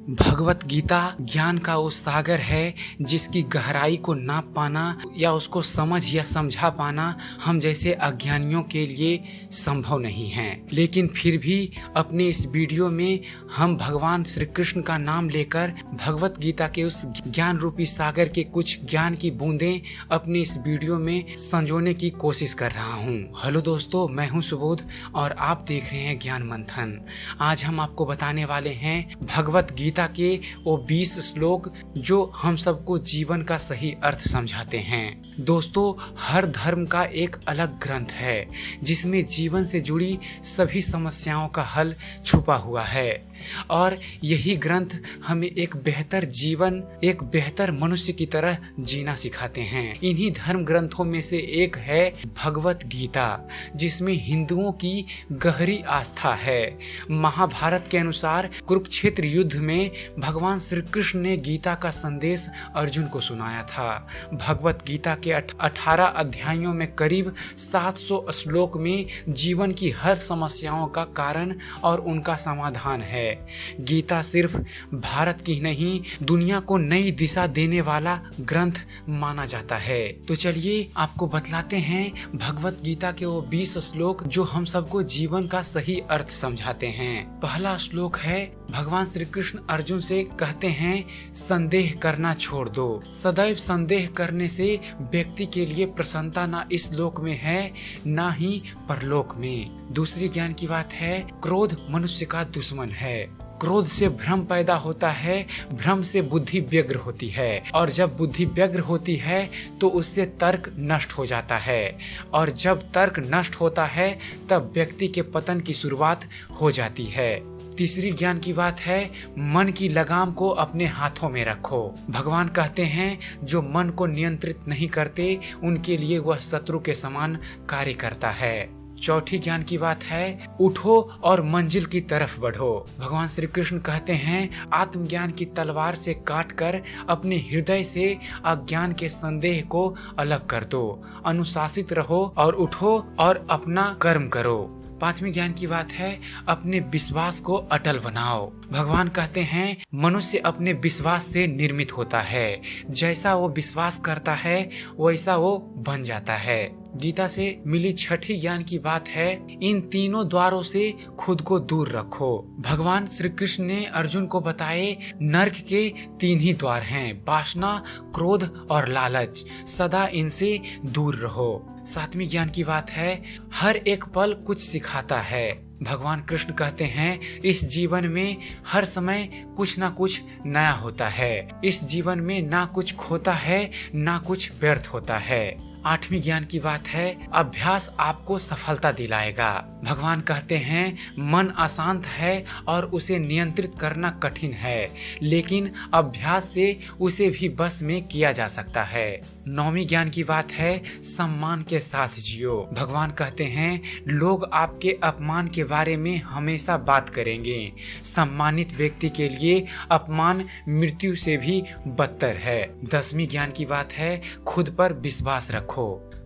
भगवत गीता ज्ञान का वो सागर है जिसकी गहराई को नाप पाना या उसको समझ या समझा पाना हम जैसे अज्ञानियों के लिए संभव नहीं है। लेकिन फिर भी अपने इस वीडियो में हम भगवान श्री कृष्ण का नाम लेकर भगवत गीता के उस ज्ञान रूपी सागर के कुछ ज्ञान की बूंदें अपनी इस वीडियो में संजोने की कोशिश कर रहा हूँ। हेलो दोस्तों, मैं हूँ सुबोध और आप देख रहे हैं ज्ञान मंथन। आज हम आपको बताने वाले हैं भगवत गीता के वो 20 श्लोक जो हम सबको जीवन का सही अर्थ समझाते हैं। दोस्तों, हर धर्म का एक अलग ग्रंथ है जिसमें जीवन से जुड़ी सभी समस्याओं का हल छुपा हुआ है और यही ग्रंथ हमें एक बेहतर जीवन, एक बेहतर मनुष्य की तरह जीना सिखाते हैं। इन्हीं धर्म ग्रंथों में से एक है भगवत गीता, जिसमें हिंदुओं की गहरी आस्था है। महाभारत के अनुसार कुरुक्षेत्र युद्ध में भगवान श्री कृष्ण ने गीता का संदेश अर्जुन को सुनाया था। भगवत गीता के 18 अध्यायों में करीब 700 श्लोक में जीवन की हर समस्याओं का कारण और उनका समाधान है। गीता सिर्फ भारत की नहीं, दुनिया को नई दिशा देने वाला ग्रंथ माना जाता है। तो चलिए आपको बतलाते हैं भगवत गीता के वो 20 श्लोक जो हम सबको जीवन का सही अर्थ समझाते हैं। पहला श्लोक है, भगवान श्री कृष्ण अर्जुन से कहते हैं, संदेह करना छोड़ दो। सदैव संदेह करने से व्यक्ति के लिए प्रसन्नता ना इस लोक में है ना ही परलोक में। दूसरी ज्ञान की बात है, क्रोध मनुष्य का दुश्मन है। क्रोध से भ्रम पैदा होता है, भ्रम से बुद्धि व्यग्र होती है और जब बुद्धि व्यग्र होती है तो उससे तर्क नष्ट हो जाता है और जब तर्क नष्ट होता है तब व्यक्ति के पतन की शुरुआत हो जाती है। तीसरी ज्ञान की बात है, मन की लगाम को अपने हाथों में रखो। भगवान कहते हैं, जो मन को नियंत्रित नहीं करते उनके लिए वह शत्रु के समान कार्य करता है। चौथी ज्ञान की बात है, उठो और मंजिल की तरफ बढ़ो। भगवान श्री कृष्ण कहते हैं, आत्मज्ञान की तलवार से काटकर अपने हृदय से अज्ञान के संदेह को अलग कर दो। अनुशासित रहो और उठो और अपना कर्म करो। पांचवी ज्ञान की बात है, अपने विश्वास को अटल बनाओ। भगवान कहते हैं, मनुष्य अपने विश्वास से निर्मित होता है। जैसा वो विश्वास करता है वैसा वो बन जाता है। गीता से मिली छठी ज्ञान की बात है, इन तीनों द्वारों से खुद को दूर रखो। भगवान श्री कृष्ण ने अर्जुन को बताए, नरक के 3 ही द्वार हैं, वासना, क्रोध और लालच। सदा इनसे दूर रहो। सातवीं ज्ञान की बात है, हर एक पल कुछ सिखाता है। भगवान कृष्ण कहते हैं, इस जीवन में हर समय कुछ ना कुछ नया होता है। इस जीवन में ना कुछ खोता है ना कुछ व्यर्थ होता है। आठवीं ज्ञान की बात है, अभ्यास आपको सफलता दिलाएगा। भगवान कहते हैं, मन अशांत है और उसे नियंत्रित करना कठिन है, लेकिन अभ्यास से उसे भी बस में किया जा सकता है। नौवीं ज्ञान की बात है, सम्मान के साथ जियो। भगवान कहते हैं, लोग आपके अपमान के बारे में हमेशा बात करेंगे। सम्मानित व्यक्ति के लिए अपमान मृत्यु से भी बदतर है। 10वीं ज्ञान की बात है, खुद पर विश्वास रखो।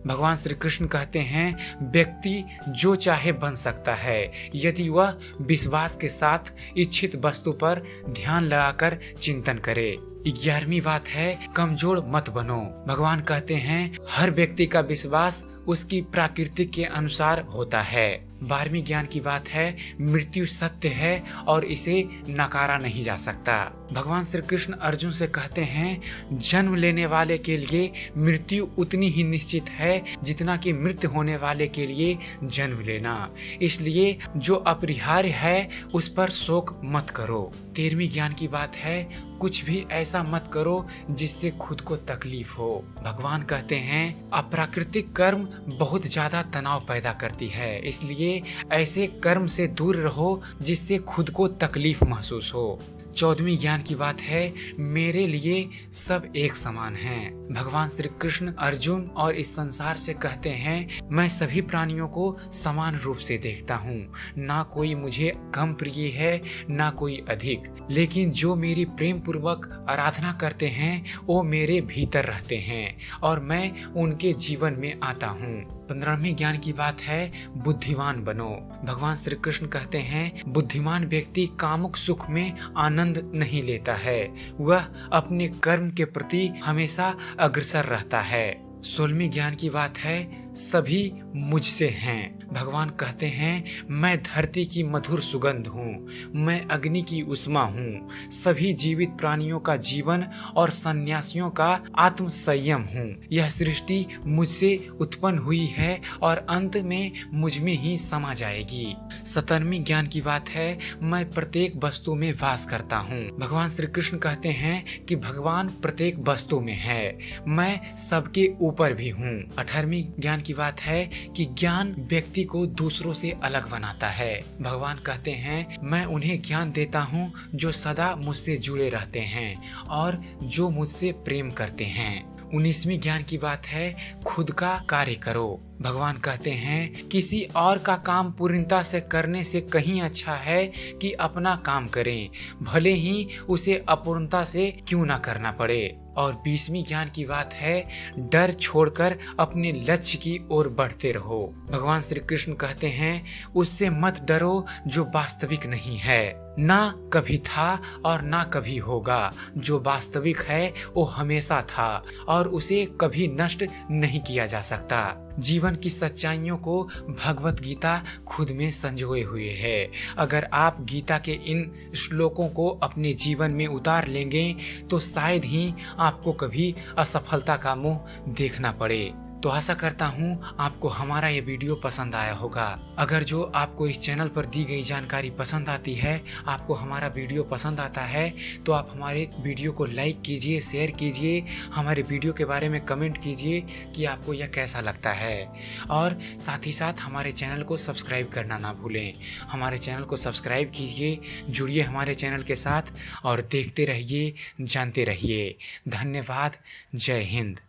भगवान श्री कृष्ण कहते हैं, व्यक्ति जो चाहे बन सकता है यदि वह विश्वास के साथ इच्छित वस्तु पर ध्यान लगाकर चिंतन करे। 11वीं बात है, कमजोर मत बनो। भगवान कहते हैं, हर व्यक्ति का विश्वास उसकी प्रकृति के अनुसार होता है। 12वीं ज्ञान की बात है, मृत्यु सत्य है और इसे नकारा नहीं जा सकता। भगवान श्री कृष्ण अर्जुन से कहते हैं, जन्म लेने वाले के लिए मृत्यु उतनी ही निश्चित है जितना कि मृत्यु होने वाले के लिए जन्म लेना। इसलिए जो अपरिहार्य है उस पर शोक मत करो। 13वीं ज्ञान की बात है, कुछ भी ऐसा मत करो जिससे खुद को तकलीफ हो। भगवान कहते हैं, अप्राकृतिक कर्म बहुत ज्यादा तनाव पैदा करती है, इसलिए ऐसे कर्म से दूर रहो जिससे खुद को तकलीफ महसूस हो। 14वीं ज्ञान की बात है, मेरे लिए सब एक समान हैं। भगवान श्री कृष्ण अर्जुन और इस संसार से कहते हैं, मैं सभी प्राणियों को समान रूप से देखता हूँ। ना कोई मुझे कम प्रिय है ना कोई अधिक, लेकिन जो मेरी प्रेम पूर्वक आराधना करते हैं वो मेरे भीतर रहते हैं और मैं उनके जीवन में आता हूँ। 15वें ज्ञान की बात है, बुद्धिमान बनो। भगवान श्री कृष्ण कहते हैं, बुद्धिमान व्यक्ति कामुक सुख में आनंद आनंद नहीं लेता है, वह अपने कर्म के प्रति हमेशा अग्रसर रहता है। 16वीं ज्ञान की बात है, सभी मुझसे हैं। भगवान कहते हैं, मैं धरती की मधुर सुगंध हूँ, मैं अग्नि की उष्मा हूँ, सभी जीवित प्राणियों का जीवन और सन्यासियों का आत्म संयम हूँ। यह सृष्टि मुझसे उत्पन्न हुई है और अंत में मुझ में ही समा जाएगी। 17वीं ज्ञान की बात है, मैं प्रत्येक वस्तु में वास करता हूँ। भगवान श्री कृष्ण कहते हैं कि भगवान प्रत्येक वस्तु में है, मैं सबके ऊपर भी हूँ। 18वीं ज्ञान की बात है कि ज्ञान व्यक्ति को दूसरों से अलग बनाता है। भगवान कहते हैं, मैं उन्हें ज्ञान देता हूँ जो सदा मुझसे जुड़े रहते हैं और जो मुझसे प्रेम करते हैं। 19वीं ज्ञान की बात है, खुद का कार्य करो। भगवान कहते हैं, किसी और का काम पूर्णता से करने से कहीं अच्छा है कि अपना काम करें, भले ही उसे अपूर्णता से क्यों ना करना पड़े। और 20वीं ज्ञान की बात है, डर छोड़कर अपने लक्ष्य की ओर बढ़ते रहो। भगवान श्री कृष्ण कहते हैं, उससे मत डरो जो वास्तविक नहीं है, ना कभी था और ना कभी होगा। जो वास्तविक है वो हमेशा था और उसे कभी नष्ट नहीं किया जा सकता। जीवन की सच्चाइयों को भगवत गीता खुद में संजोए हुए है। अगर आप गीता के इन श्लोकों को अपने जीवन में उतार लेंगे तो शायद ही आपको कभी असफलता का मुंह देखना पड़े। तो आशा करता हूँ आपको हमारा ये वीडियो पसंद आया होगा। अगर जो आपको इस चैनल पर दी गई जानकारी पसंद आती है, आपको हमारा वीडियो पसंद आता है, तो आप हमारे वीडियो को लाइक कीजिए, शेयर कीजिए, हमारे वीडियो के बारे में कमेंट कीजिए कि आपको यह कैसा लगता है। और साथ ही साथ हमारे चैनल को सब्सक्राइब करना ना भूलें। हमारे चैनल को सब्सक्राइब कीजिए, जुड़िए हमारे चैनल के साथ और देखते रहिए, जानते रहिए। धन्यवाद। जय हिंद।